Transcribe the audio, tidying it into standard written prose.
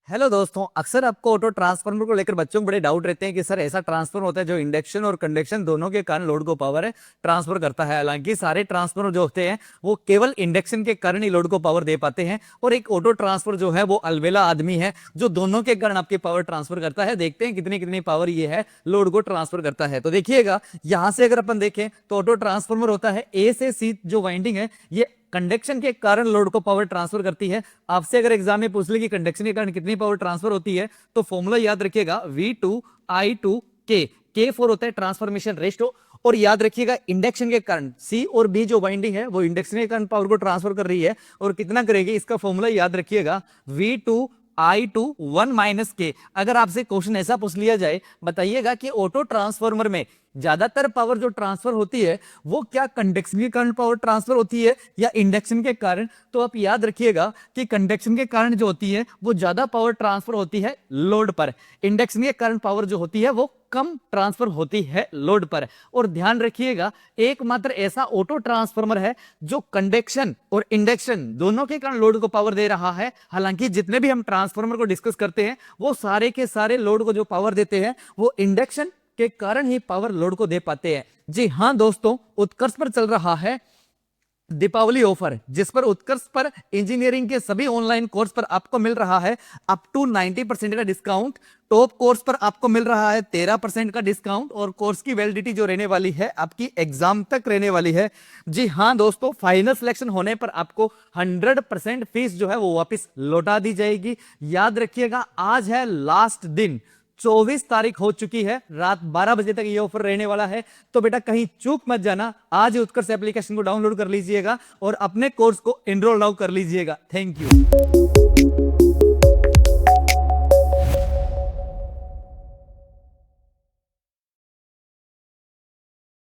Hello दोस्तों, अक्सर आपको ऑटो ट्रांसफार्मर को लेकर बच्चों को बड़े डाउट रहते हैं कि सर ऐसा ट्रांसफार्मर होता है जो इंडक्शन और कंडक्शन दोनों के कारण लोड को पावर है ट्रांसफर करता है। हालांकि सारे ट्रांसफार्मर जो होते हैं वो केवल इंडक्शन के कारण ही लोड को पावर दे पाते हैं, और एक ऑटो ट्रांसफर जो है वो अलबेला आदमी है जो दोनों के कारण आपकी पावर ट्रांसफर करता है। देखते हैं कितनी कितनी पावर ये है लोड को ट्रांसफर करता है। तो देखिएगा, यहां से अगर अपन देखें तो ऑटो ट्रांसफार्मर होता है ए से सी जो वाइंडिंग है ये कंडक्शन के कारण लोड को पावर ट्रांसफर करती है। आपसे अगर एग्जाम में पूछ ले कि कंडक्शन के कारण कितनी पावर ट्रांसफर होती है तो फॉर्मूला याद रखिएगा V2I2K। K4 होता है ट्रांसफॉर्मेशन रेशियो। और याद रखिएगा इंडक्शन के कारण सी और बी जो वाइंडिंग है वो इंडक्शन के कारण पावर को ट्रांसफर कर रही है, और कितना करेगी इसका फॉर्मूला याद रखिएगा V2I2 1 - K। अगर आपसे क्वेश्चन ऐसा पूछ लिया जाए, बताइएगा कि ऑटो ट्रांसफार्मर में ज्यादातर पावर जो ट्रांसफर होती है वो क्या कंडक्शन के कारण पावर ट्रांसफर होती है या इंडक्शन के कारण, तो आप याद रखिएगा कि कंडक्शन के कारण जो होती है वो ज्यादा पावर ट्रांसफर होती है लोड पर, इंडक्शन के कारण पावर जो होती है वो कम ट्रांसफर होती है लोड पर। और ध्यान रखिएगा एकमात्र ऐसा ऑटो ट्रांसफार्मर है जो कंडक्शन और इंडक्शन दोनों के कारण लोड को पावर दे रहा है। हालांकि जितने भी हम ट्रांसफार्मर को डिस्कस करते हैं वो सारे के सारे लोड को जो पावर देते हैं वो इंडक्शन के कारण ही पावर लोड को दे पाते हैं। जी हां दोस्तों, उत्कर्ष पर चल रहा है दीपावली ऑफर, जिस पर उत्कर्ष पर इंजीनियरिंग के सभी ऑनलाइन कोर्स पर आपको मिल रहा है अप टू 90% का डिस्काउंट। टॉप कोर्स पर आपको मिल रहा है 13% का डिस्काउंट, और कोर्स की वैलिडिटी जो रहने वाली है आपकी एग्जाम तक रहने वाली है। जी हां दोस्तों, फाइनल सिलेक्शन होने पर आपको 100% फीस जो है वो वापस लौटा दी जाएगी। याद रखिएगा आज है लास्ट दिन, 24 तारीख हो चुकी है, रात 12 बजे तक ये ऑफर रहने वाला है। तो बेटा कहीं चूक मत जाना, आज उत्कर्ष एप्लीकेशन को डाउनलोड कर लीजिएगा और अपने कोर्स को एनरोल नाउ कर लीजिएगा। Thank you.